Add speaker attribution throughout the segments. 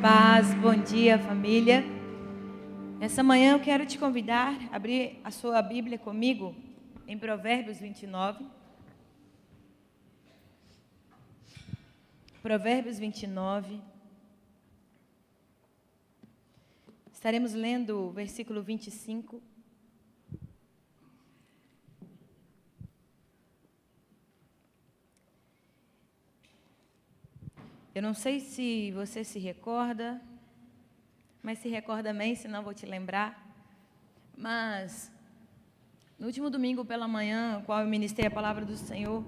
Speaker 1: paz, bom dia, família. Essa manhã eu quero te convidar a abrir a sua Bíblia comigo em Provérbios 29. Provérbios 29. Estaremos lendo o versículo 25. Eu não sei se você se recorda, mas se recorda bem, senão vou te lembrar. Mas, no último domingo pela manhã, qual eu ministrei a palavra do Senhor,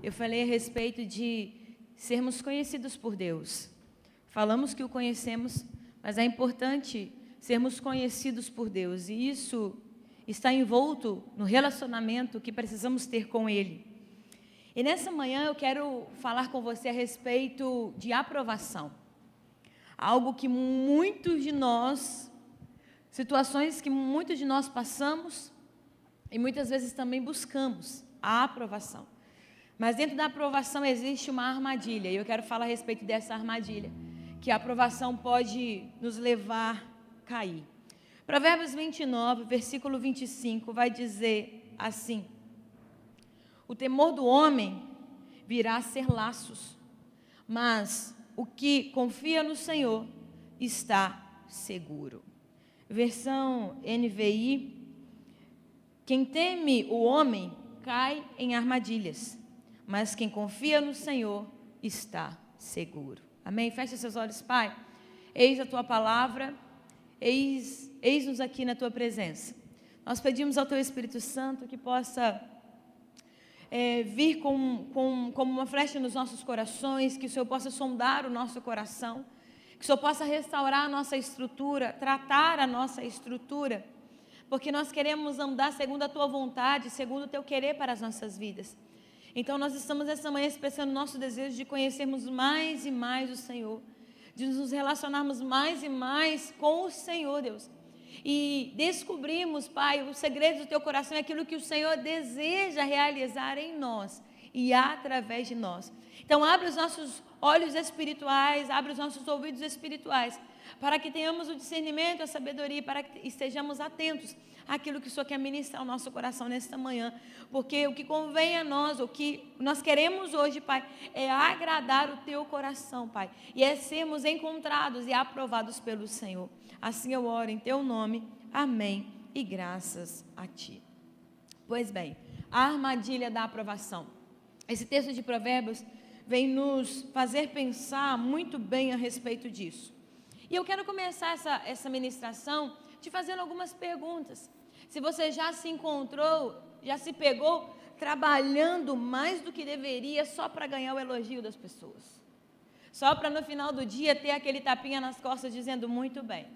Speaker 1: eu falei a respeito de sermos conhecidos por Deus. Falamos que o conhecemos, mas é importante sermos conhecidos por Deus. E isso está envolto no relacionamento que precisamos ter com Ele. E nessa manhã eu quero falar com você a respeito de aprovação. Algo que muitos de nós, situações que muitos de nós passamos e muitas vezes também buscamos a aprovação. Mas dentro da aprovação existe uma armadilha, e eu quero falar a respeito dessa armadilha, que a aprovação pode nos levar a cair. Provérbios 29, versículo 25, vai dizer assim: o temor do homem virá a ser laços, mas o que confia no Senhor está seguro. Versão NVI: quem teme o homem cai em armadilhas, mas quem confia no Senhor está seguro. Amém? Feche seus olhos, Pai. Eis a Tua palavra, eis-nos aqui na Tua presença. Nós pedimos ao Teu Espírito Santo que possa vir como uma flecha nos nossos corações, que o Senhor possa sondar o nosso coração, que o Senhor possa restaurar a nossa estrutura, tratar a nossa estrutura, porque nós queremos andar segundo a Tua vontade, segundo o Teu querer para as nossas vidas. Então nós estamos essa manhã expressando o nosso desejo de conhecermos mais e mais o Senhor, de nos relacionarmos mais e mais com o Senhor, Deus. E descobrimos, Pai, os segredos do Teu coração, aquilo que o Senhor deseja realizar em nós e através de nós. Então abre os nossos olhos espirituais, abre os nossos ouvidos espirituais, para que tenhamos o discernimento, a sabedoria, para que estejamos atentos àquilo que o Senhor quer ministrar ao nosso coração nesta manhã, porque o que convém a nós, o que nós queremos hoje, Pai, é agradar o Teu coração, Pai, e é sermos encontrados e aprovados pelo Senhor. Assim eu oro em Teu nome, amém, e graças a Ti. Pois bem, a armadilha da aprovação. Esse texto de Provérbios vem nos fazer pensar muito bem a respeito disso. E eu quero começar essa ministração te fazendo algumas perguntas. Se você já se encontrou, já se pegou trabalhando mais do que deveria só para ganhar o elogio das pessoas. Só para no final do dia ter aquele tapinha nas costas dizendo muito bem.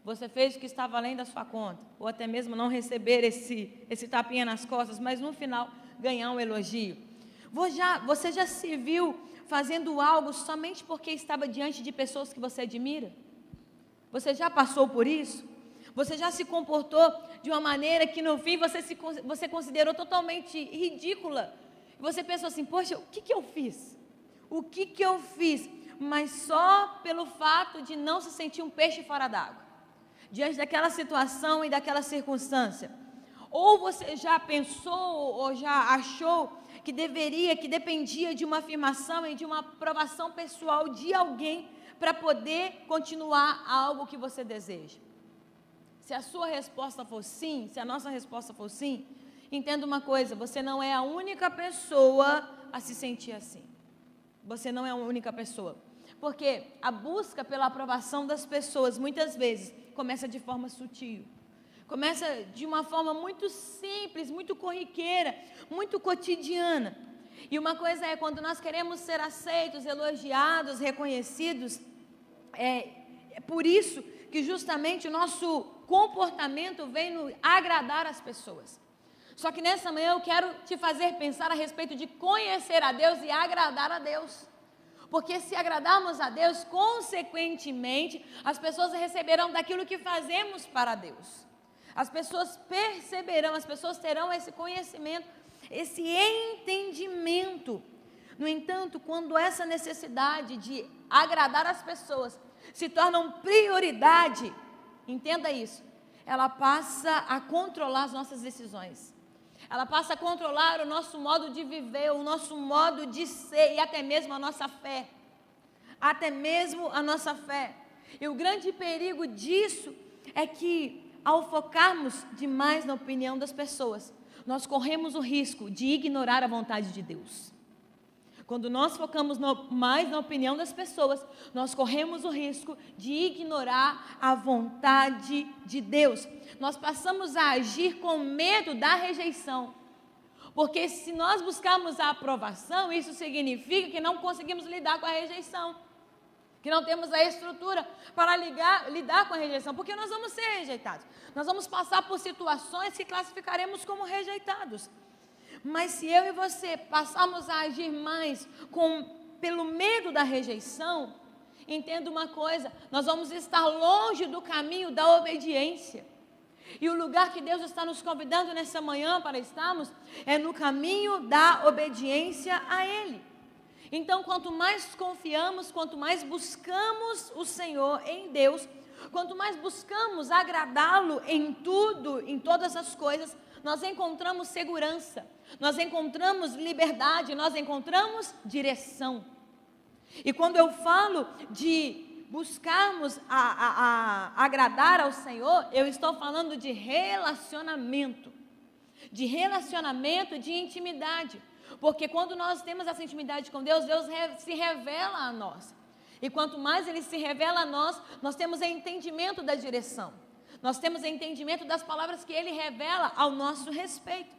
Speaker 1: Você fez o que estava além da sua conta. Ou até mesmo não receber esse tapinha nas costas, mas no final ganhar um elogio. Você já se viu fazendo algo somente porque estava diante de pessoas que você admira? Você já passou por isso? Você já se comportou de uma maneira que no fim você considerou totalmente ridícula? Você pensou assim, poxa, o que eu fiz? O que eu fiz? Mas só pelo fato de não se sentir um peixe fora d'água, diante daquela situação e daquela circunstância. Ou você já pensou ou já achou que dependia de uma afirmação e de uma aprovação pessoal de alguém para poder continuar algo que você deseja? Se a sua resposta for sim, se a nossa resposta for sim, entenda uma coisa, você não é a única pessoa a se sentir assim. Você não é a única pessoa. Porque a busca pela aprovação das pessoas, muitas vezes, começa de forma sutil. Começa de uma forma muito simples, muito corriqueira, muito cotidiana. E uma coisa é, quando nós queremos ser aceitos, elogiados, reconhecidos, é por isso que justamente o nosso comportamento vem no agradar as pessoas. Só que nessa manhã eu quero te fazer pensar a respeito de conhecer a Deus e agradar a Deus. Porque se agradarmos a Deus, consequentemente, as pessoas receberão daquilo que fazemos para Deus. As pessoas perceberão, as pessoas terão esse conhecimento, esse entendimento. No entanto, quando essa necessidade de agradar as pessoas se tornam prioridade, entenda isso, ela passa a controlar as nossas decisões. Ela passa a controlar o nosso modo de viver, o nosso modo de ser e até mesmo a nossa fé. Até mesmo a nossa fé. E o grande perigo disso é que, ao focarmos demais na opinião das pessoas, nós corremos o risco de ignorar a vontade de Deus. Quando nós focamos mais na opinião das pessoas, nós corremos o risco de ignorar a vontade de Deus. Nós passamos a agir com medo da rejeição. Porque se nós buscarmos a aprovação, isso significa que não conseguimos lidar com a rejeição. Que não temos a estrutura para lidar com a rejeição. Porque nós vamos ser rejeitados. Nós vamos passar por situações que classificaremos como rejeitados. Mas se eu e você passarmos a agir mais pelo medo da rejeição, entenda uma coisa, nós vamos estar longe do caminho da obediência. E o lugar que Deus está nos convidando nessa manhã para estarmos é no caminho da obediência a Ele. Então, quanto mais confiamos, quanto mais buscamos o Senhor em Deus, quanto mais buscamos agradá-lo em tudo, em todas as coisas, nós encontramos segurança, nós encontramos liberdade, nós encontramos direção. E quando eu falo de buscarmos agradar ao Senhor, eu estou falando de relacionamento, de intimidade. Porque quando nós temos essa intimidade com Deus, Deus se revela a nós. E quanto mais Ele se revela a nós, nós temos entendimento da direção. Nós temos entendimento das palavras que Ele revela ao nosso respeito.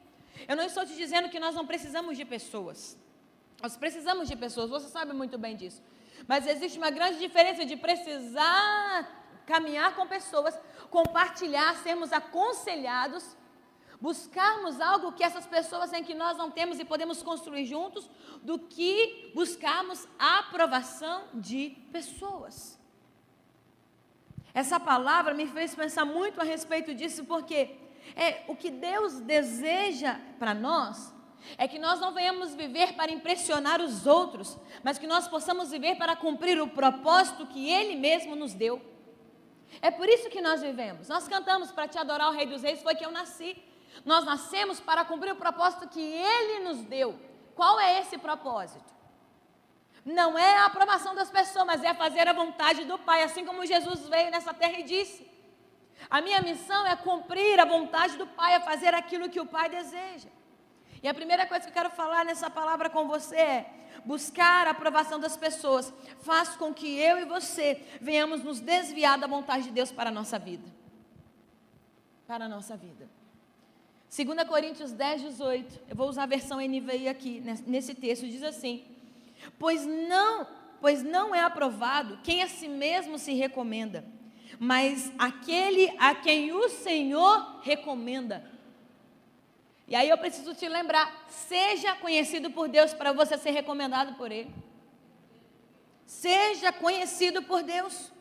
Speaker 1: Eu não estou te dizendo que nós não precisamos de pessoas. Nós precisamos de pessoas, você sabe muito bem disso. Mas existe uma grande diferença de precisar caminhar com pessoas, compartilhar, sermos aconselhados, buscarmos algo que essas pessoas têm que nós não temos e podemos construir juntos, do que buscarmos a aprovação de pessoas. Essa palavra me fez pensar muito a respeito disso, porque o que Deus deseja para nós é que nós não venhamos viver para impressionar os outros, mas que nós possamos viver para cumprir o propósito que Ele mesmo nos deu. É por isso que nós vivemos. Nós cantamos para te adorar o Rei dos Reis, foi que eu nasci. Nós nascemos para cumprir o propósito que Ele nos deu. Qual é esse propósito? Não é a aprovação das pessoas, mas é fazer a vontade do Pai, assim como Jesus veio nessa terra e disse: a minha missão é cumprir a vontade do Pai, é fazer aquilo que o Pai deseja. E a primeira coisa que eu quero falar nessa palavra com você é: buscar a aprovação das pessoas faz com que eu e você venhamos nos desviar da vontade de Deus para a nossa vida. Para a nossa vida. 2 Coríntios 10, 18, eu vou usar a versão NVI aqui, nesse texto, diz assim: pois não é aprovado quem a si mesmo se recomenda, mas aquele a quem o Senhor recomenda. E aí eu preciso te lembrar, seja conhecido por Deus para você ser recomendado por Ele. Seja conhecido por Deus.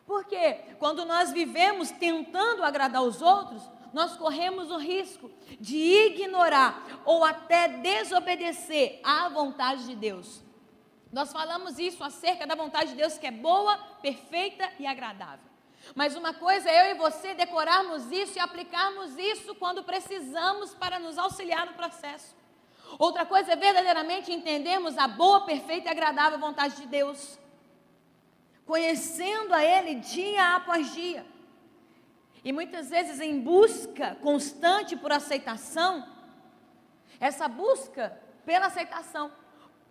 Speaker 1: Porque quando nós vivemos tentando agradar os outros, nós corremos o risco de ignorar ou até desobedecer à vontade de Deus. Nós falamos isso acerca da vontade de Deus, que é boa, perfeita e agradável. Mas uma coisa é eu e você decorarmos isso e aplicarmos isso quando precisamos para nos auxiliar no processo. Outra coisa é verdadeiramente entendermos a boa, perfeita e agradável vontade de Deus, conhecendo a Ele dia após dia. E muitas vezes em busca constante por aceitação, essa busca pela aceitação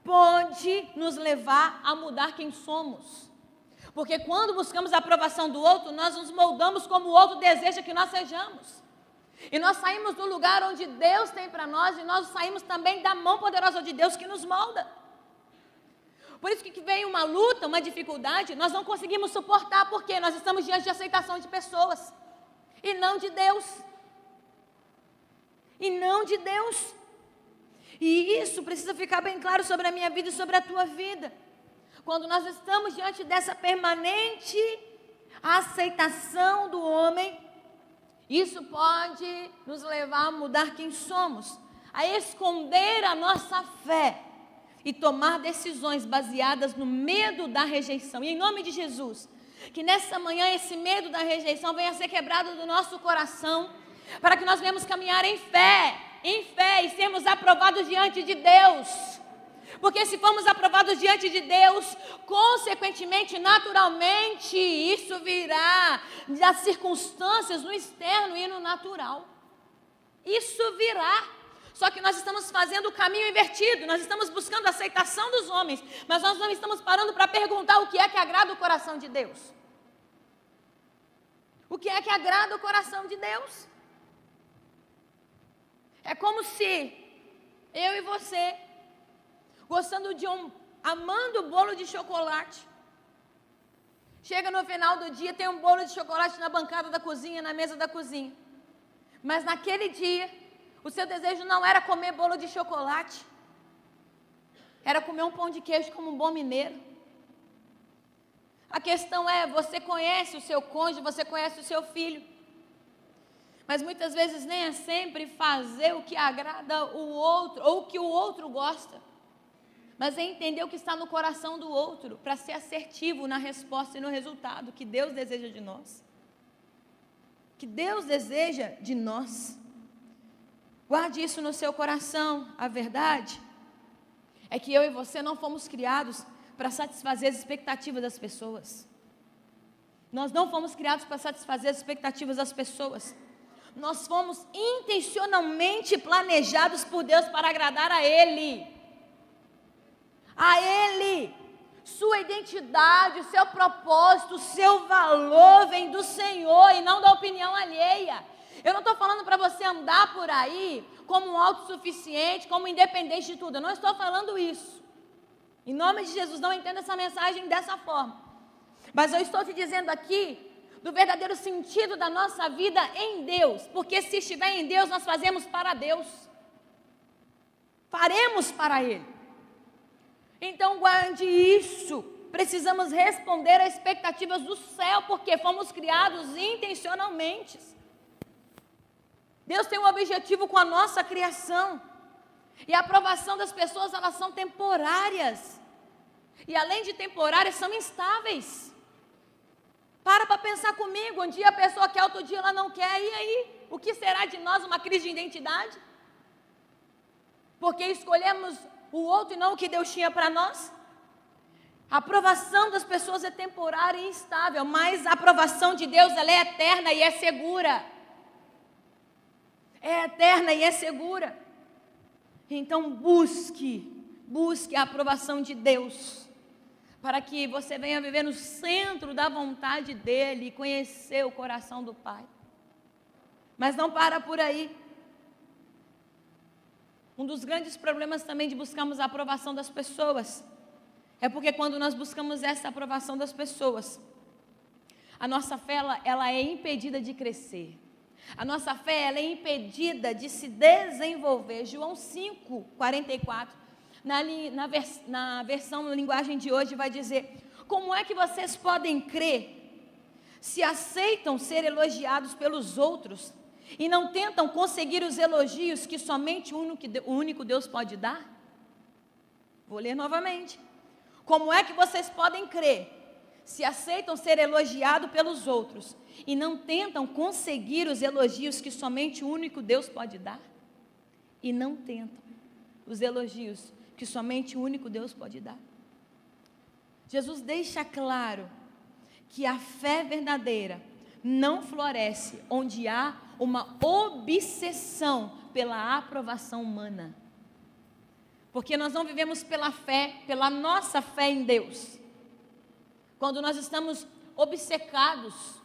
Speaker 1: pode nos levar a mudar quem somos. Porque quando buscamos a aprovação do outro, nós nos moldamos como o outro deseja que nós sejamos. E nós saímos do lugar onde Deus tem para nós, e nós saímos também da mão poderosa de Deus que nos molda. Por isso que vem uma luta, uma dificuldade, nós não conseguimos suportar, porque nós estamos diante de aceitação de pessoas. E não de Deus. E não de Deus. E isso precisa ficar bem claro sobre a minha vida e sobre a tua vida. Quando nós estamos diante dessa permanente aceitação do homem, isso pode nos levar a mudar quem somos, a esconder a nossa fé, e tomar decisões baseadas no medo da rejeição. E em nome de Jesus, que nessa manhã esse medo da rejeição venha a ser quebrado do nosso coração, para que nós venhamos caminhar em fé e sermos aprovados diante de Deus. Porque se formos aprovados diante de Deus, consequentemente, naturalmente, isso virá das circunstâncias no externo e no natural. Isso virá. Só que nós estamos fazendo o caminho invertido, nós estamos buscando a aceitação dos homens, mas nós não estamos parando para perguntar o que é que agrada o coração de Deus. O que é que agrada o coração de Deus? É como se eu e você, amando o bolo de chocolate, chega no final do dia, tem um bolo de chocolate na bancada da cozinha, na mesa da cozinha, mas naquele dia, o seu desejo não era comer bolo de chocolate, era comer um pão de queijo como um bom mineiro. A questão é, você conhece o seu cônjuge, você conhece o seu filho, mas muitas vezes nem é sempre fazer o que agrada o outro, ou o que o outro gosta, mas é entender o que está no coração do outro, para ser assertivo na resposta e no resultado que Deus deseja de nós. Que Deus deseja de nós. Guarde isso no seu coração. A verdade é que eu e você não fomos criados para satisfazer as expectativas das pessoas. Nós não fomos criados para satisfazer as expectativas das pessoas. Nós fomos intencionalmente planejados por Deus para agradar a Ele. A Ele. Sua identidade, o seu propósito, o seu valor vem do Senhor e não da opinião alheia. Eu não estou falando para você andar por aí como um autossuficiente, como independente de tudo. Eu não estou falando isso. Em nome de Jesus, não entenda essa mensagem dessa forma. Mas eu estou te dizendo aqui do verdadeiro sentido da nossa vida em Deus. Porque se estiver em Deus, nós fazemos para Deus. Faremos para Ele. Então guarde isso. Precisamos responder às expectativas do céu, porque fomos criados intencionalmente. Deus tem um objetivo com a nossa criação. E a aprovação das pessoas, elas são temporárias. E além de temporárias, são instáveis. Para pensar comigo, um dia a pessoa quer, outro dia ela não quer, e aí? O que será de nós? Uma crise de identidade? Porque escolhemos o outro e não o que Deus tinha para nós? A aprovação das pessoas é temporária e instável, mas a aprovação de Deus, ela é eterna e é segura. É eterna e é segura. Então busque a aprovação de Deus, para que você venha viver no centro da vontade dEle e conhecer o coração do Pai. Mas não para por aí. Um dos grandes problemas também de buscarmos a aprovação das pessoas, é porque quando nós buscamos essa aprovação das pessoas, a nossa fé ela é impedida de crescer. A nossa fé ela é impedida de se desenvolver. João 5:44, na versão linguagem de hoje, vai dizer: como é que vocês podem crer se aceitam ser elogiados pelos outros e não tentam conseguir os elogios que somente o único Deus pode dar? Vou ler novamente. Como é que vocês podem crer se aceitam ser elogiados pelos outros e não tentam conseguir os elogios que somente o único Deus pode dar? E não tentam os elogios que somente o único Deus pode dar. Jesus deixa claro que a fé verdadeira não floresce onde há uma obsessão pela aprovação humana. Porque nós não vivemos pela fé, pela nossa fé em Deus. Quando nós estamos obcecados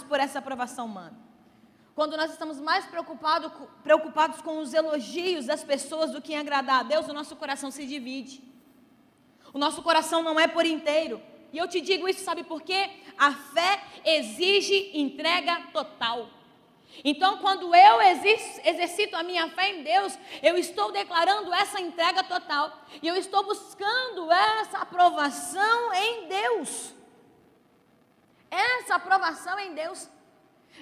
Speaker 1: por essa aprovação humana. Quando nós estamos mais preocupados com os elogios das pessoas do que em agradar a Deus, o nosso coração se divide. O nosso coração não é por inteiro. E eu te digo isso, sabe por quê? A fé exige entrega total. Então, quando eu exercito a minha fé em Deus, eu estou declarando essa entrega total. E eu estou buscando essa aprovação em Deus. Essa aprovação em Deus.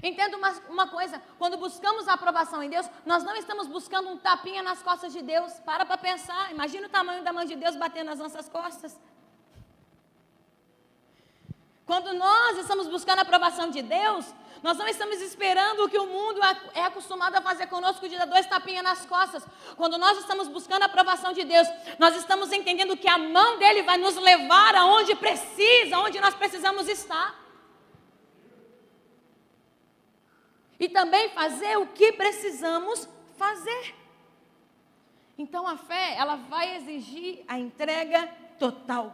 Speaker 1: Entenda uma coisa, quando buscamos a aprovação em Deus, nós não estamos buscando um tapinha nas costas de Deus. Para pensar, imagina o tamanho da mão de Deus batendo nas nossas costas. Quando nós estamos buscando a aprovação de Deus, nós não estamos esperando o que o mundo é acostumado a fazer conosco, de dar 2 tapinhas nas costas. Quando nós estamos buscando a aprovação de Deus, nós estamos entendendo que a mão dele vai nos levar aonde precisa, onde nós precisamos estar. E também fazer o que precisamos fazer. Então a fé, ela vai exigir a entrega total.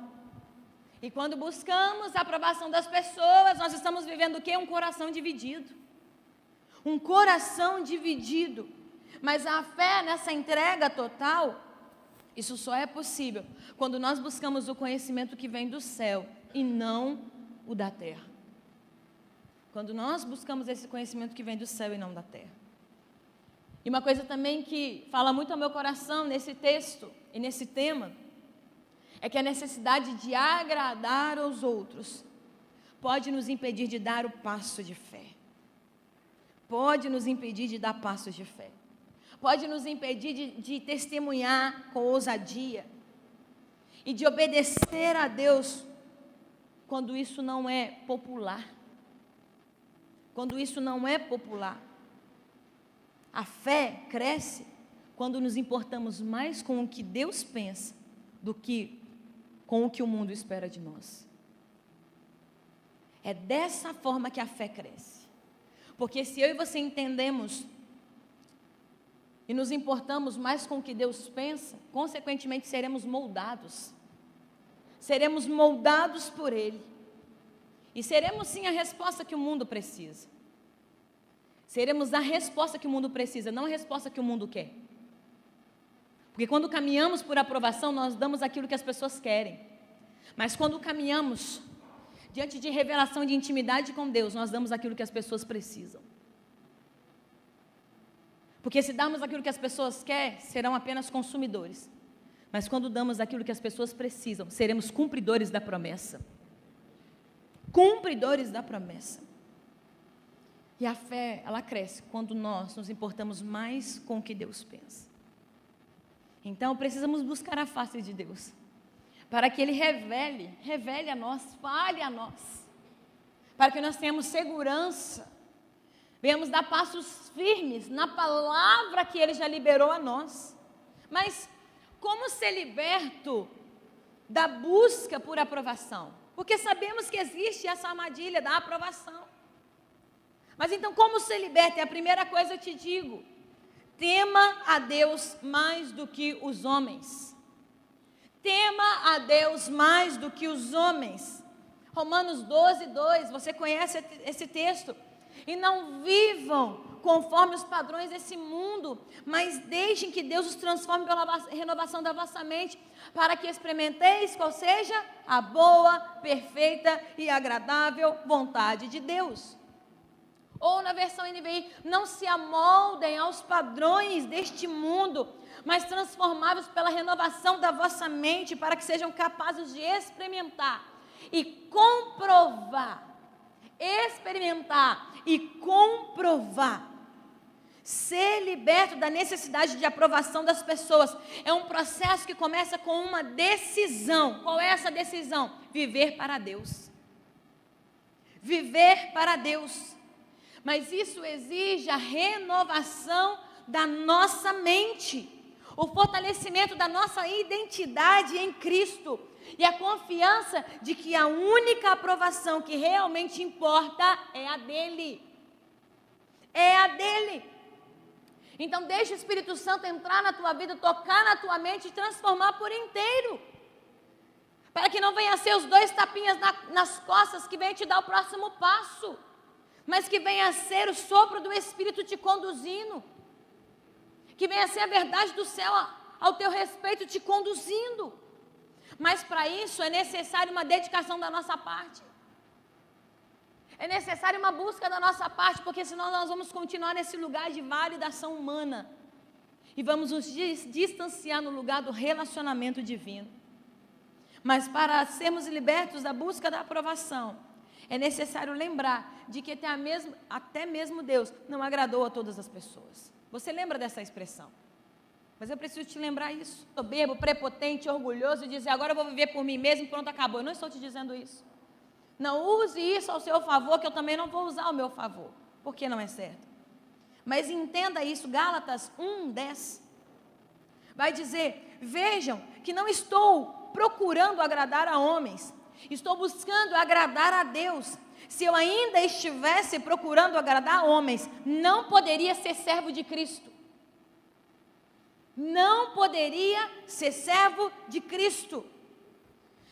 Speaker 1: E quando buscamos a aprovação das pessoas, nós estamos vivendo o quê? Um coração dividido. Um coração dividido. Mas a fé nessa entrega total, isso só é possível quando nós buscamos o conhecimento que vem do céu e não o da terra. Quando nós buscamos esse conhecimento que vem do céu e não da terra. E uma coisa também que fala muito ao meu coração nesse texto e nesse tema, é que a necessidade de agradar aos outros pode nos impedir de dar o passo de fé. Pode nos impedir de dar passos de fé. Pode nos impedir de testemunhar com ousadia e de obedecer a Deus quando isso não é popular. Quando isso não é popular. A fé cresce quando nos importamos mais com o que Deus pensa do que com o que o mundo espera de nós. É dessa forma que a fé cresce. Porque se eu e você entendemos e nos importamos mais com o que Deus pensa, consequentemente seremos moldados. Seremos moldados por Ele. E seremos sim a resposta que o mundo precisa. Seremos a resposta que o mundo precisa, não a resposta que o mundo quer. Porque quando caminhamos por aprovação, nós damos aquilo que as pessoas querem. Mas quando caminhamos diante de revelação de intimidade com Deus, nós damos aquilo que as pessoas precisam. Porque se darmos aquilo que as pessoas querem, serão apenas consumidores. Mas quando damos aquilo que as pessoas precisam, seremos cumpridores da promessa. Cumpridores da promessa. E a fé, ela cresce quando nós nos importamos mais com o que Deus pensa. Então, precisamos buscar a face de Deus, para que Ele revele a nós, fale a nós, para que nós tenhamos segurança, venhamos dar passos firmes na palavra que Ele já liberou a nós. Mas como ser liberto da busca por aprovação? Porque sabemos que existe essa armadilha da aprovação. Mas então como ser liberto? É a primeira coisa eu te digo. Tema a Deus mais do que os homens. Tema a Deus mais do que os homens. Romanos 12, 2, você conhece esse texto. E não vivam conforme os padrões desse mundo, mas deixem que Deus os transforme pela renovação da vossa mente, para que experimenteis qual seja a boa, perfeita e agradável vontade de Deus. Ou na versão NVI, não se amoldem aos padrões deste mundo, mas transformáveis pela renovação da vossa mente, para que sejam capazes de experimentar e comprovar. Experimentar e comprovar. Ser liberto da necessidade de aprovação das pessoas é um processo que começa com uma decisão. Qual é essa decisão? Viver para Deus. Viver para Deus. Mas isso exige a renovação da nossa mente, o fortalecimento da nossa identidade em Cristo e a confiança de que a única aprovação que realmente importa é a dele. É a dele. Então deixa o Espírito Santo entrar na tua vida, tocar na tua mente e transformar por inteiro. Para que não venha a ser os 2 tapinhas nas costas que venham te dar o próximo passo, mas que venha a ser o sopro do Espírito te conduzindo. Que venha a ser a verdade do céu ao teu respeito te conduzindo. Mas para isso é necessário uma dedicação da nossa parte. É necessário uma busca da nossa parte, porque senão nós vamos continuar nesse lugar de validação humana. E vamos nos distanciar no lugar do relacionamento divino. Mas para sermos libertos da busca da aprovação, é necessário lembrar de que até mesmo Deus não agradou a todas as pessoas. Você lembra dessa expressão? Mas eu preciso te lembrar isso. Soberbo, prepotente, orgulhoso, e dizer, agora eu vou viver por mim mesmo, pronto, acabou. Eu não estou te dizendo isso. Não use isso ao seu favor, que eu também não vou usar ao meu favor, porque não é certo. Mas entenda isso, Gálatas 1:10. Vai dizer, vejam que não estou procurando agradar a homens, estou buscando agradar a Deus. Se eu ainda estivesse procurando agradar a homens, não poderia ser servo de Cristo. Não poderia ser servo de Cristo.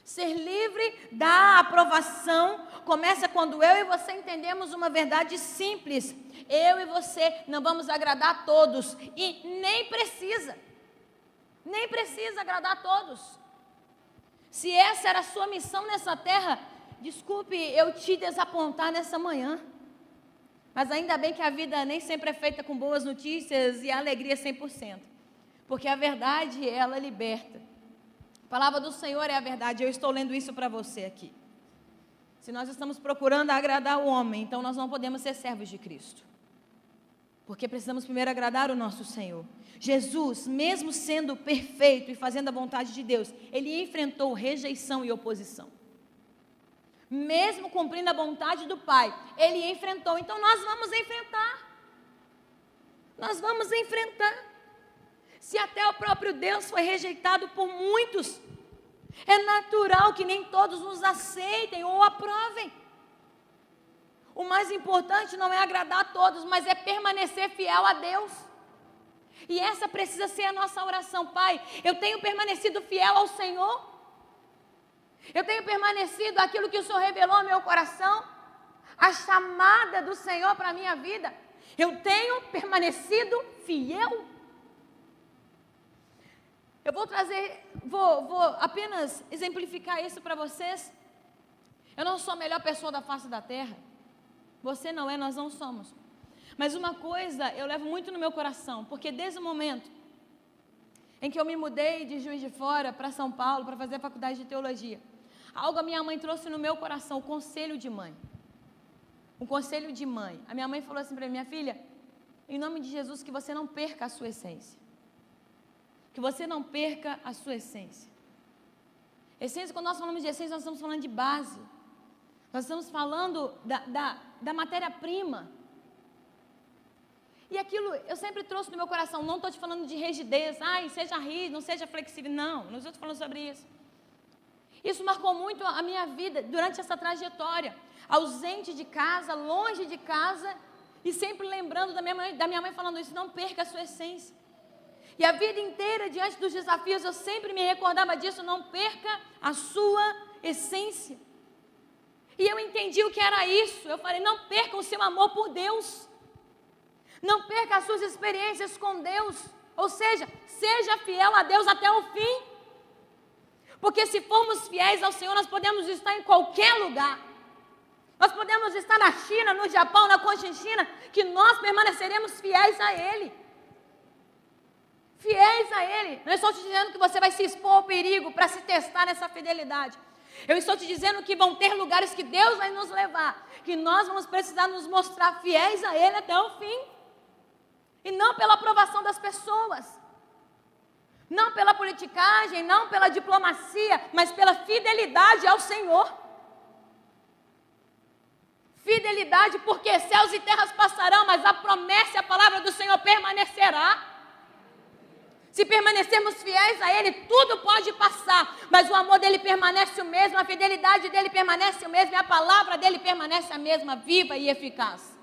Speaker 1: Ser livre da aprovação começa quando eu e você entendemos uma verdade simples. Eu e você não vamos agradar a todos e nem precisa agradar a todos. Se essa era a sua missão nessa terra, desculpe eu te desapontar nessa manhã, mas ainda bem que a vida nem sempre é feita com boas notícias e alegria 100%, porque a verdade, ela liberta. A palavra do Senhor é a verdade. Eu estou lendo isso para você aqui. Se nós estamos procurando agradar o homem, então nós não podemos ser servos de Cristo, porque precisamos primeiro agradar o nosso Senhor. Jesus, mesmo sendo perfeito e fazendo a vontade de Deus, ele enfrentou rejeição e oposição. Mesmo cumprindo a vontade do Pai, ele enfrentou. Então nós vamos enfrentar. Nós vamos enfrentar. Se até o próprio Deus foi rejeitado por muitos, é natural que nem todos nos aceitem ou aprovem. O mais importante não é agradar a todos, mas é permanecer fiel a Deus. E essa precisa ser a nossa oração. Pai, eu tenho permanecido fiel ao Senhor? Eu tenho permanecido aquilo que o Senhor revelou ao meu coração? A chamada do Senhor para a minha vida? Eu tenho permanecido fiel? Eu vou apenas exemplificar isso para vocês. Eu não sou a melhor pessoa da face da terra. Você não é, nós não somos. Mas uma coisa eu levo muito no meu coração, porque desde o momento em que eu me mudei de Juiz de Fora para São Paulo, para fazer a faculdade de teologia, algo a minha mãe trouxe no meu coração, o conselho de mãe. Um conselho de mãe. A minha mãe falou assim para mim, minha filha, em nome de Jesus, que você não perca a sua essência. Que você não perca a sua essência. Essência, quando nós falamos de essência, nós estamos falando de base. Nós estamos falando da matéria-prima. E aquilo eu sempre trouxe no meu coração. Não estou te falando de rigidez. Ai, seja rígido, não seja flexível. Não estou te falando sobre isso. Isso marcou muito a minha vida durante essa trajetória. Ausente de casa, longe de casa. E sempre lembrando da minha mãe falando isso. Não perca a sua essência. E a vida inteira, diante dos desafios, eu sempre me recordava disso. Não perca a sua essência. E eu entendi o que era isso. Eu falei, não perca o seu amor por Deus. Não perca as suas experiências com Deus. Ou seja, seja fiel a Deus até o fim. Porque se formos fiéis ao Senhor, nós podemos estar em qualquer lugar. Nós podemos estar na China, no Japão, na Cochinchina, que nós permaneceremos fiéis a Ele. Fiéis a Ele. Não estou te dizendo que você vai se expor ao perigo para se testar nessa fidelidade. Eu estou te dizendo que vão ter lugares que Deus vai nos levar, que nós vamos precisar nos mostrar fiéis a Ele até o fim. E não pela aprovação das pessoas, não pela politicagem, não pela diplomacia, mas pela fidelidade ao Senhor. Fidelidade, porque céus e terras passarão, mas a promessa e a palavra do Senhor permanecerá. Se permanecermos fiéis a Ele, tudo pode passar, mas o amor dEle permanece o mesmo, a fidelidade dEle permanece o mesmo, e a palavra dEle permanece a mesma, viva e eficaz.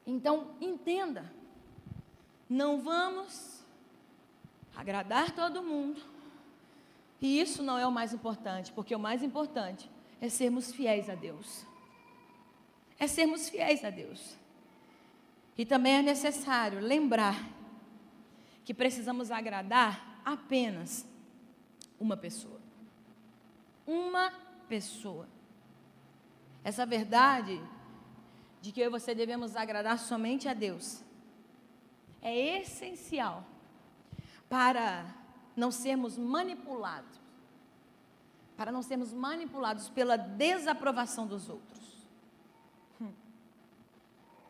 Speaker 1: Então, entenda, não vamos agradar todo mundo, e isso não é o mais importante, porque o mais importante é sermos fiéis a Deus. É sermos fiéis a Deus. E também é necessário lembrar que precisamos agradar apenas uma pessoa. Uma pessoa. Essa verdade de que eu e você devemos agradar somente a Deus é essencial para não sermos manipulados para não sermos manipulados pela desaprovação dos outros.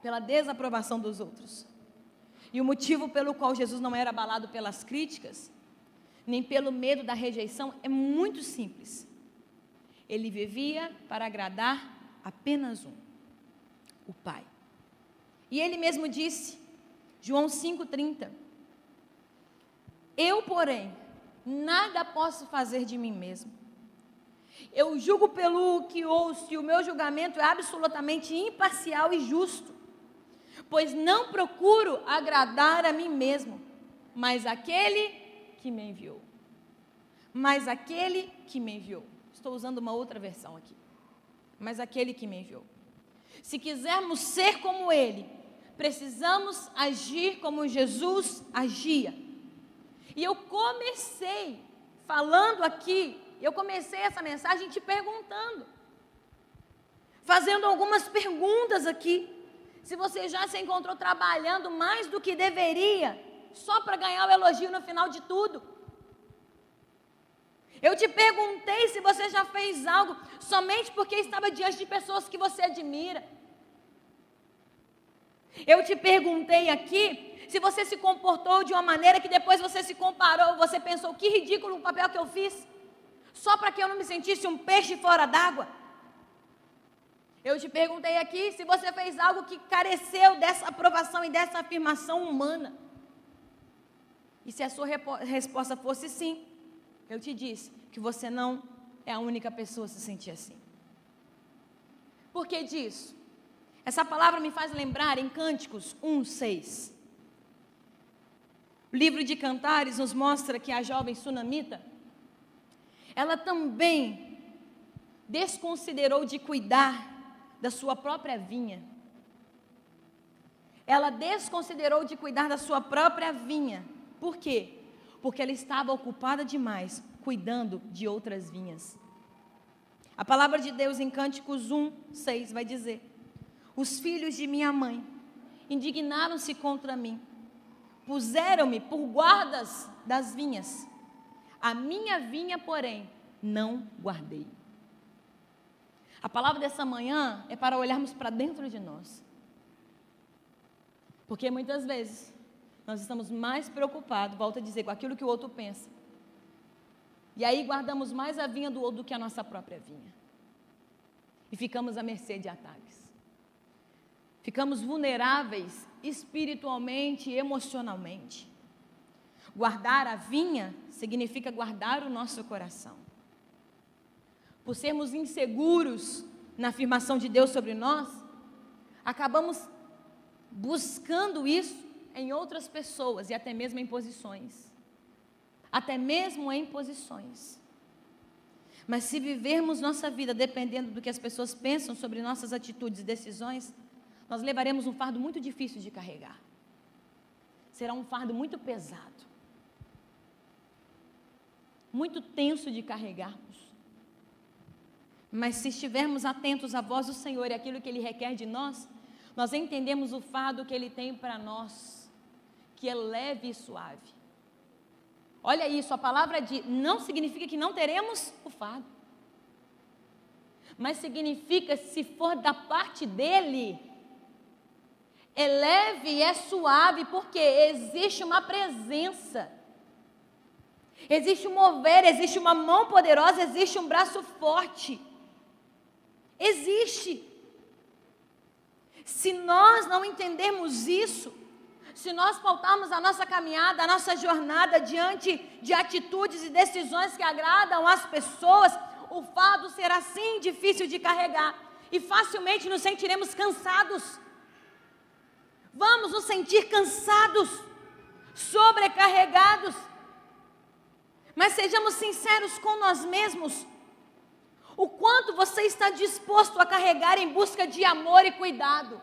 Speaker 1: Pela desaprovação dos outros. E o motivo pelo qual Jesus não era abalado pelas críticas, nem pelo medo da rejeição, é muito simples. Ele vivia para agradar apenas um, o Pai. E ele mesmo disse, João 5,30, eu, porém, nada posso fazer de mim mesmo. Eu julgo pelo que ouço, e o meu julgamento é absolutamente imparcial e justo, pois não procuro agradar a mim mesmo, mas aquele que me enviou. Mas aquele que me enviou. Estou usando uma outra versão aqui. Mas aquele que me enviou. Se quisermos ser como ele, precisamos agir como Jesus agia. E eu comecei falando aqui, eu comecei essa mensagem te perguntando, fazendo algumas perguntas aqui. Se você já se encontrou trabalhando mais do que deveria, só para ganhar o elogio no final de tudo. Eu te perguntei se você já fez algo somente porque estava diante de pessoas que você admira. Eu te perguntei aqui se você se comportou de uma maneira que depois você se comparou, você pensou, que ridículo o papel que eu fiz, só para que eu não me sentisse um peixe fora d'água. Eu te perguntei aqui se você fez algo que careceu dessa aprovação e dessa afirmação humana. E se a sua resposta fosse sim, eu te disse que você não é a única pessoa a se sentir assim. Por que disso? Essa palavra me faz lembrar em Cânticos 1:6. O livro de Cantares nos mostra que a jovem sunamita, ela também desconsiderou de cuidar da sua própria vinha. Ela desconsiderou de cuidar da sua própria vinha. Por quê? Porque ela estava ocupada demais cuidando de outras vinhas. A palavra de Deus em Cânticos 1:6 vai dizer: os filhos de minha mãe indignaram-se contra mim, puseram-me por guardas das vinhas, a minha vinha, porém, não guardei. A palavra dessa manhã é para olharmos para dentro de nós. Porque muitas vezes nós estamos mais preocupados, volto a dizer, com aquilo que o outro pensa. E aí guardamos mais a vinha do outro do que a nossa própria vinha. E ficamos à mercê de ataques. Ficamos vulneráveis espiritualmente e emocionalmente. Guardar a vinha significa guardar o nosso coração. Por sermos inseguros na afirmação de Deus sobre nós, acabamos buscando isso em outras pessoas e até mesmo em posições. Até mesmo em posições. Mas se vivermos nossa vida dependendo do que as pessoas pensam sobre nossas atitudes e decisões, nós levaremos um fardo muito difícil de carregar. Será um fardo muito pesado. Muito tenso de carregarmos. Mas se estivermos atentos à voz do Senhor e aquilo que Ele requer de nós, nós entendemos o fardo que Ele tem para nós, que é leve e suave. Olha isso, a palavra não significa que não teremos o fardo, mas significa, se for da parte dEle, é leve e é suave, porque existe uma presença, existe um mover, existe uma mão poderosa, existe um braço forte. Existe. Se nós não entendermos isso, se nós pautarmos a nossa caminhada, a nossa jornada diante de atitudes e decisões que agradam às pessoas, o fardo será sim difícil de carregar e facilmente nos sentiremos cansados. Vamos nos sentir cansados, sobrecarregados. Mas sejamos sinceros com nós mesmos. O quanto você está disposto a carregar em busca de amor e cuidado?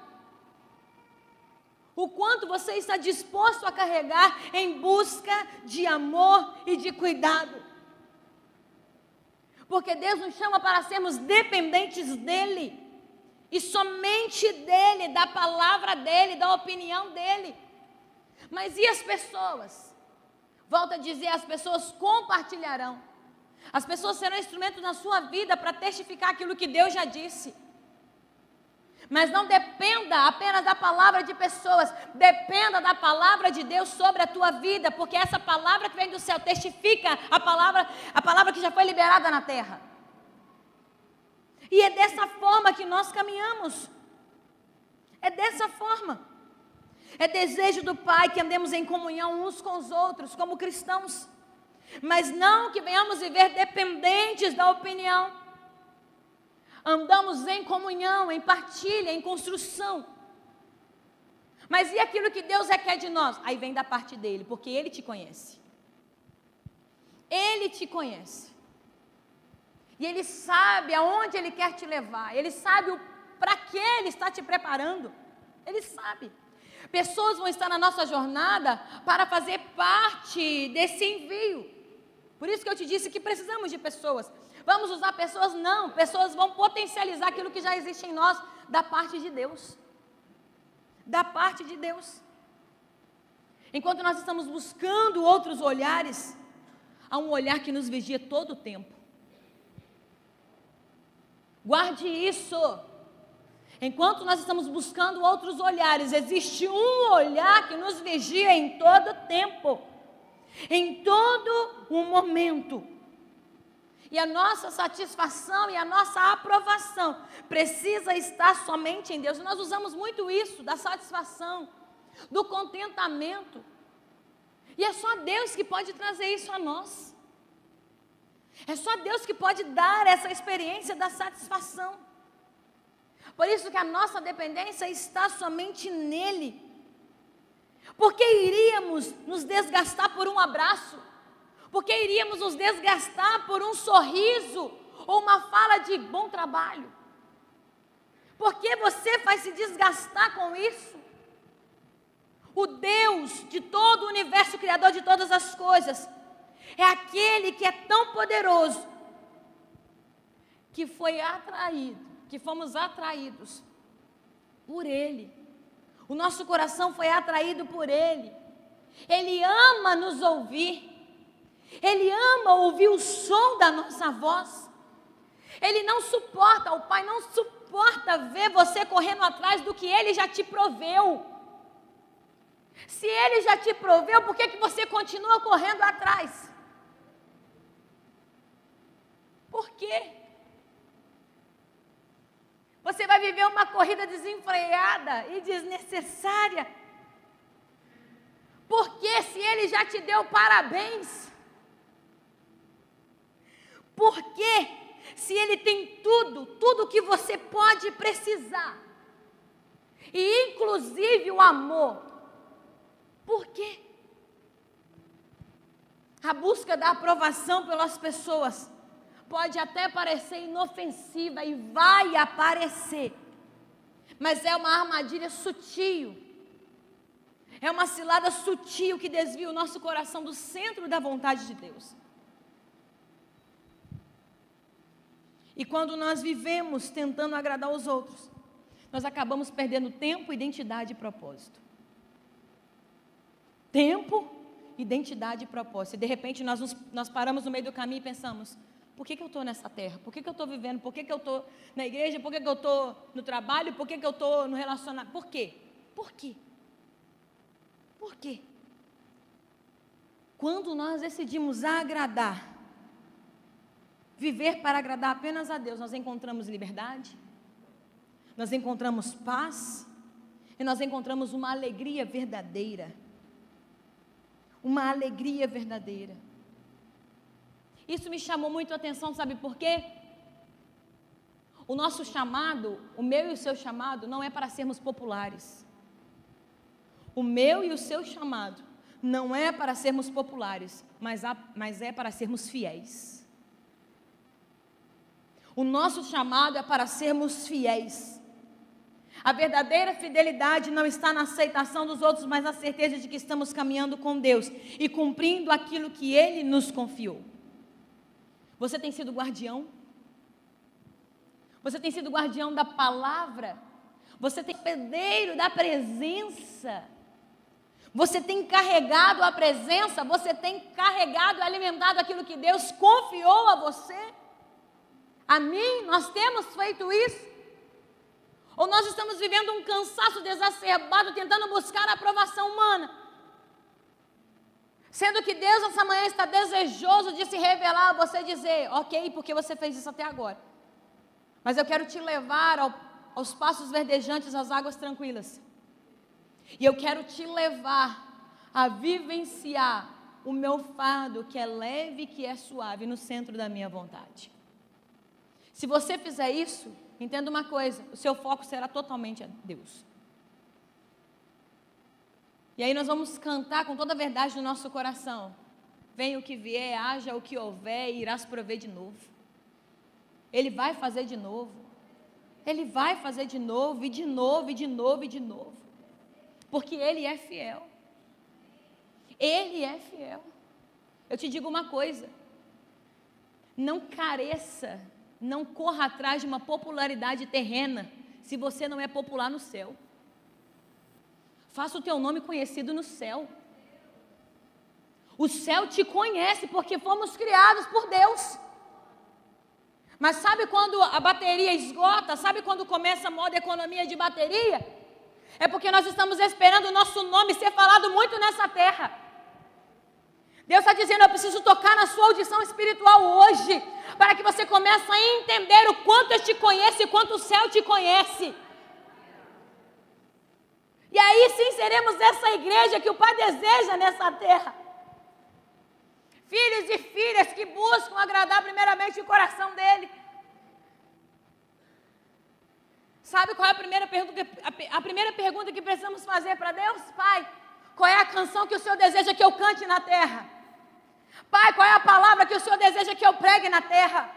Speaker 1: O quanto você está disposto a carregar em busca de amor e de cuidado? Porque Deus nos chama para sermos dependentes dEle. E somente dEle, da palavra dEle, da opinião dEle. Mas e as pessoas? Volto a dizer, as pessoas compartilharão. As pessoas serão instrumentos na sua vida para testificar aquilo que Deus já disse. Mas não dependa apenas da palavra de pessoas, dependa da palavra de Deus sobre a tua vida, porque essa palavra que vem do céu testifica a palavra que já foi liberada na terra. E é dessa forma que nós caminhamos. É dessa forma. É desejo do Pai que andemos em comunhão uns com os outros, como cristãos. Mas não que venhamos viver dependentes da opinião. Andamos em comunhão, em partilha, em construção. Mas e aquilo que Deus requer de nós? Aí vem da parte dele, porque Ele te conhece. Ele te conhece. E Ele sabe aonde Ele quer te levar. Ele sabe para que Ele está te preparando. Ele sabe. Pessoas vão estar na nossa jornada para fazer parte desse envio. Por isso que eu te disse que precisamos de pessoas. Vamos usar pessoas? Não. Pessoas vão potencializar aquilo que já existe em nós, da parte de Deus. Da parte de Deus. Enquanto nós estamos buscando outros olhares, há um olhar que nos vigia todo o tempo. Guarde isso. Enquanto nós estamos buscando outros olhares, existe um olhar que nos vigia em todo o tempo. Em todo o momento. E a nossa satisfação e a nossa aprovação precisa estar somente em Deus. Nós usamos muito isso, da satisfação, do contentamento. E é só Deus que pode trazer isso a nós. É só Deus que pode dar essa experiência da satisfação. Por isso que a nossa dependência está somente nele. Porque iríamos nos desgastar por um abraço? Porque iríamos nos desgastar por um sorriso ou uma fala de bom trabalho? Por que você vai se desgastar com isso? O Deus de todo o universo, Criador de todas as coisas, é aquele que é tão poderoso, que fomos atraídos por Ele. O nosso coração foi atraído por Ele. Ele ama nos ouvir. Ele ama ouvir o som da nossa voz. Ele não suporta, o Pai não suporta ver você correndo atrás do que Ele já te proveu. Se Ele já te proveu, por que você continua correndo atrás? Por quê? Você vai viver uma corrida desenfreada e desnecessária. Porque se Ele já te deu parabéns? Porque se Ele tem tudo que você pode precisar, e inclusive o amor, por quê? A busca da aprovação pelas pessoas pode até parecer inofensiva e vai aparecer, mas é uma armadilha sutil, é uma cilada sutil que desvia o nosso coração do centro da vontade de Deus. E quando nós vivemos tentando agradar os outros, nós acabamos perdendo tempo, identidade e propósito. Tempo, identidade e propósito. E de repente nós paramos no meio do caminho e pensamos: por que eu estou nessa terra? Por que eu estou vivendo? Por que eu estou na igreja? Por que eu estou no trabalho? Por que eu estou no relacionamento? Por quê? Por quê? Por quê? Quando nós decidimos agradar, viver para agradar apenas a Deus, nós encontramos liberdade, nós encontramos paz, e nós encontramos uma alegria verdadeira. Uma alegria verdadeira. Isso me chamou muito a atenção, sabe por quê? O nosso chamado, o meu e o seu chamado, não é para sermos populares. O meu e o seu chamado não é para sermos populares, mas é para sermos fiéis. O nosso chamado é para sermos fiéis. A verdadeira fidelidade não está na aceitação dos outros, mas na certeza de que estamos caminhando com Deus e cumprindo aquilo que Ele nos confiou. Você tem sido guardião? Você tem sido guardião da palavra? Você tem hospedeiro da presença? Você tem carregado a presença, você tem carregado e alimentado aquilo que Deus confiou a você? A mim, nós temos feito isso? Ou nós estamos vivendo um cansaço exacerbado, tentando buscar a aprovação humana? Sendo que Deus essa manhã está desejoso de se revelar a você, dizer, ok, porque você fez isso até agora. Mas eu quero te levar aos passos verdejantes, às águas tranquilas. E eu quero te levar a vivenciar o meu fardo, que é leve, que é suave, no centro da minha vontade. Se você fizer isso, entenda uma coisa, o seu foco será totalmente a Deus. E aí nós vamos cantar com toda a verdade do nosso coração. Venha o que vier, haja o que houver, irás prover de novo. Ele vai fazer de novo. Ele vai fazer de novo, e de novo, e de novo, e de novo. Porque Ele é fiel. Ele é fiel. Eu te digo uma coisa. Não careça, não corra atrás de uma popularidade terrena, se você não é popular no céu. Faça o teu nome conhecido no céu. O céu te conhece porque fomos criados por Deus. Mas sabe quando a bateria esgota? Sabe quando começa a moda economia de bateria? É porque nós estamos esperando o nosso nome ser falado muito nessa terra. Deus está dizendo, eu preciso tocar na sua audição espiritual hoje, para que você comece a entender o quanto eu te conheço e quanto o céu te conhece. E aí sim seremos essa igreja que o Pai deseja nessa terra. Filhos e filhas que buscam agradar primeiramente o coração dEle. Sabe qual é a primeira pergunta que precisamos fazer para Deus? Pai, qual é a canção que o Senhor deseja que eu cante na terra? Pai, qual é a palavra que o Senhor deseja que eu pregue na terra?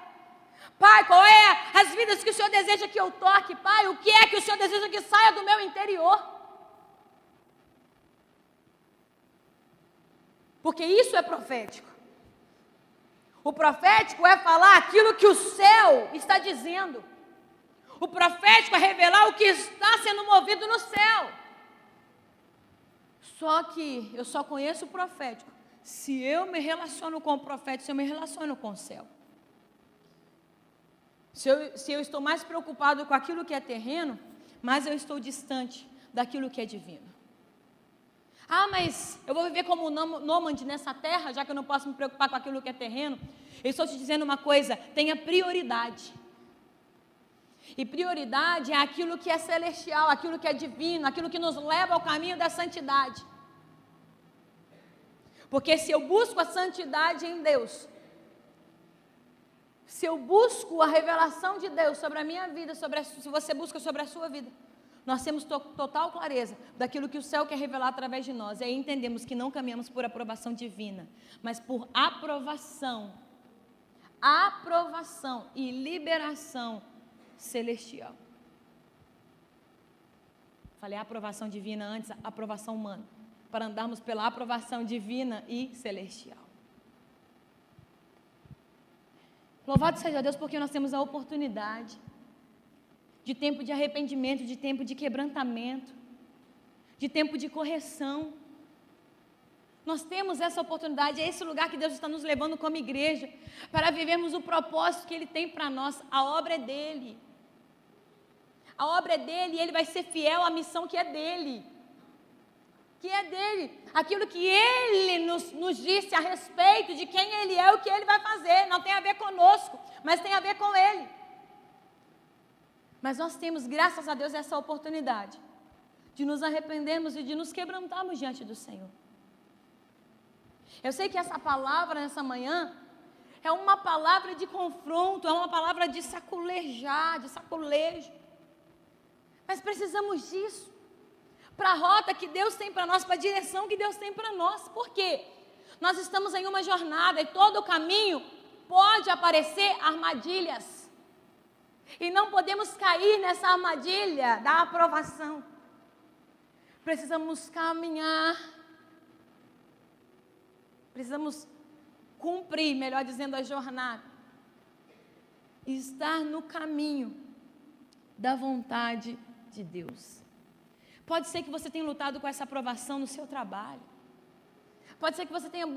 Speaker 1: Pai, qual é as vidas que o Senhor deseja que eu toque? Pai, o que é que o Senhor deseja que saia do meu interior? Porque isso é profético. O profético é falar aquilo que o céu está dizendo. O profético é revelar o que está sendo movido no céu. Só que eu só conheço o profético se eu me relaciono com o profeta, se eu me relaciono com o céu. Se eu estou mais preocupado com aquilo que é terreno, mais eu estou distante daquilo que é divino. Ah, mas eu vou viver como nômade nessa terra, já que eu não posso me preocupar com aquilo que é terreno. Eu estou te dizendo uma coisa, tenha prioridade. E prioridade é aquilo que é celestial, aquilo que é divino, aquilo que nos leva ao caminho da santidade. Porque se eu busco a santidade em Deus, se eu busco a revelação de Deus sobre a minha vida, se você busca sobre a sua vida, nós temos total clareza daquilo que o céu quer revelar através de nós. E aí entendemos que não caminhamos por aprovação divina, mas por aprovação e liberação celestial. Falei aprovação divina antes, aprovação humana, para andarmos pela aprovação divina e celestial. Louvado seja Deus, porque nós temos a oportunidade de tempo de arrependimento, de tempo de quebrantamento, de tempo de correção. Nós temos essa oportunidade, é esse lugar que Deus está nos levando como igreja, para vivermos o propósito que Ele tem para nós. A obra é dEle. A obra é dEle e Ele vai ser fiel à missão que é dEle. Que é dEle. Aquilo que Ele nos disse a respeito de quem Ele é, o que Ele vai fazer. Não tem a ver conosco, mas tem a ver com Ele. Mas nós temos, graças a Deus, essa oportunidade de nos arrependermos e de nos quebrantarmos diante do Senhor. Eu sei que essa palavra nessa manhã é uma palavra de confronto, é uma palavra de saculejar, de saculejo. Mas precisamos disso, para a rota que Deus tem para nós, para a direção que Deus tem para nós. Por quê? Nós estamos em uma jornada e todo o caminho pode aparecer armadilhas. E não podemos cair nessa armadilha da aprovação. Precisamos caminhar. Precisamos cumprir, melhor dizendo, a jornada. Estar no caminho da vontade de Deus. Pode ser que você tenha lutado com essa aprovação no seu trabalho. Pode ser que você tenha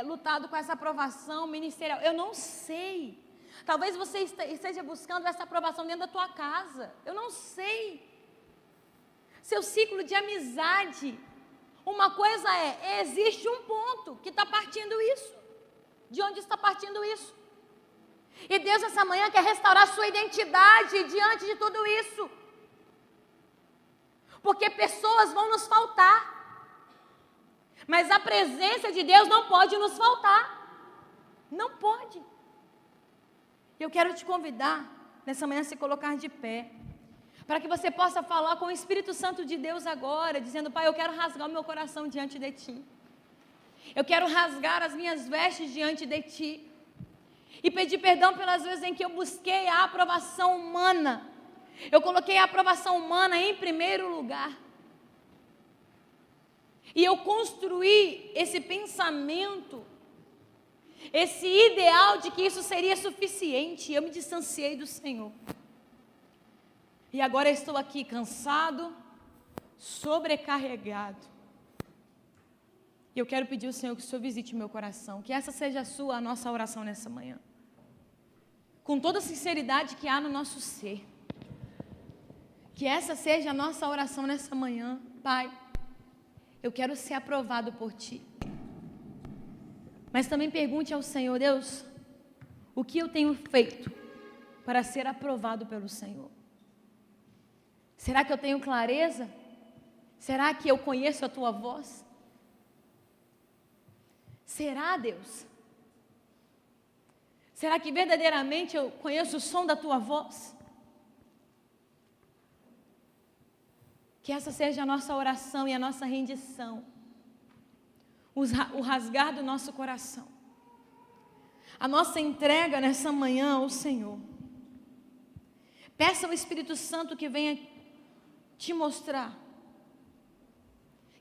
Speaker 1: lutado com essa aprovação ministerial. Eu não sei. Talvez você esteja buscando essa aprovação dentro da tua casa. Eu não sei. Seu ciclo de amizade. Uma coisa existe um ponto que está partindo isso. De onde está partindo isso? E Deus essa manhã quer restaurar a sua identidade diante de tudo isso. Porque pessoas vão nos faltar. Mas a presença de Deus não pode nos faltar. Não pode. Eu quero te convidar, nessa manhã, a se colocar de pé. Para que você possa falar com o Espírito Santo de Deus agora, dizendo: Pai, eu quero rasgar o meu coração diante de Ti. Eu quero rasgar as minhas vestes diante de Ti. E pedir perdão pelas vezes em que eu busquei a aprovação humana. Eu coloquei a aprovação humana em primeiro lugar. E eu construí esse pensamento, esse ideal de que isso seria suficiente. Eu me distanciei do Senhor. E agora eu estou aqui cansado, sobrecarregado. E eu quero pedir ao Senhor que o Senhor visite o meu coração. Que essa seja a nossa oração nessa manhã. Com toda a sinceridade que há no nosso ser. Que essa seja a nossa oração nessa manhã. Pai, eu quero ser aprovado por Ti. Mas também pergunte ao Senhor: Deus, o que eu tenho feito para ser aprovado pelo Senhor? Será que eu tenho clareza? Será que eu conheço a Tua voz? Será, Deus? Será que verdadeiramente eu conheço o som da Tua voz? Que essa seja a nossa oração e a nossa rendição. O rasgar do nosso coração. A nossa entrega nessa manhã ao Senhor. Peça ao Espírito Santo que venha te mostrar.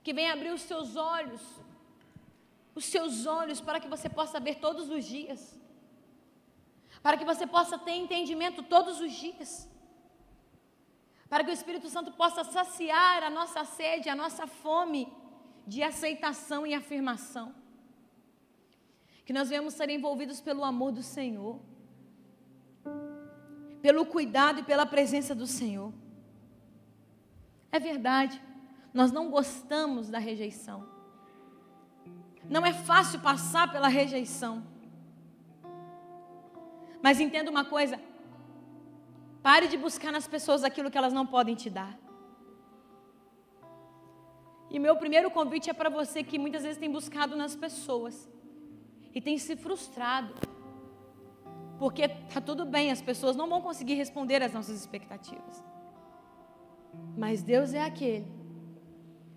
Speaker 1: Que venha abrir os seus olhos. Os seus olhos para que você possa ver todos os dias. Para que você possa ter entendimento todos os dias. Para que o Espírito Santo possa saciar a nossa sede, a nossa fome de aceitação e afirmação. Que nós venhamos ser envolvidos pelo amor do Senhor. Pelo cuidado e pela presença do Senhor. É verdade, nós não gostamos da rejeição. Não é fácil passar pela rejeição. Mas entenda uma coisa: pare de buscar nas pessoas aquilo que elas não podem te dar. E meu primeiro convite é para você que muitas vezes tem buscado nas pessoas e tem se frustrado. Porque está tudo bem, as pessoas não vão conseguir responder às nossas expectativas. Mas Deus é aquele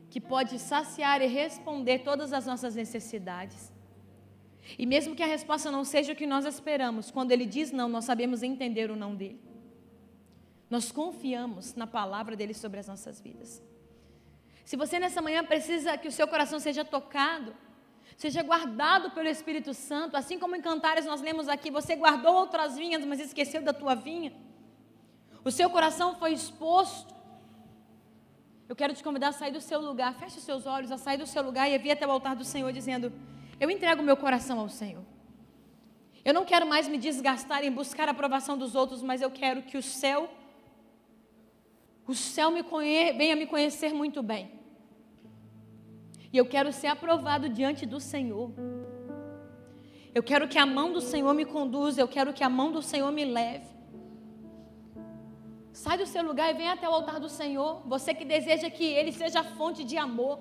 Speaker 1: que pode saciar e responder todas as nossas necessidades. E mesmo que a resposta não seja o que nós esperamos, quando Ele diz não, nós sabemos entender o não dEle. Nós confiamos na palavra dEle sobre as nossas vidas. Se você nessa manhã precisa que o seu coração seja tocado, seja guardado pelo Espírito Santo, assim como em Cantares nós lemos aqui, você guardou outras vinhas, mas esqueceu da tua vinha. O seu coração foi exposto. Eu quero te convidar a sair do seu lugar, feche os seus olhos, a sair do seu lugar e vir até o altar do Senhor dizendo: eu entrego meu coração ao Senhor. Eu não quero mais me desgastar em buscar a aprovação dos outros, mas eu quero que o céu venha me conhecer muito bem. E eu quero ser aprovado diante do Senhor. Eu quero que a mão do Senhor me conduza, eu quero que a mão do Senhor me leve. Sai do seu lugar e vem até o altar do Senhor. Você que deseja que Ele seja a fonte de amor.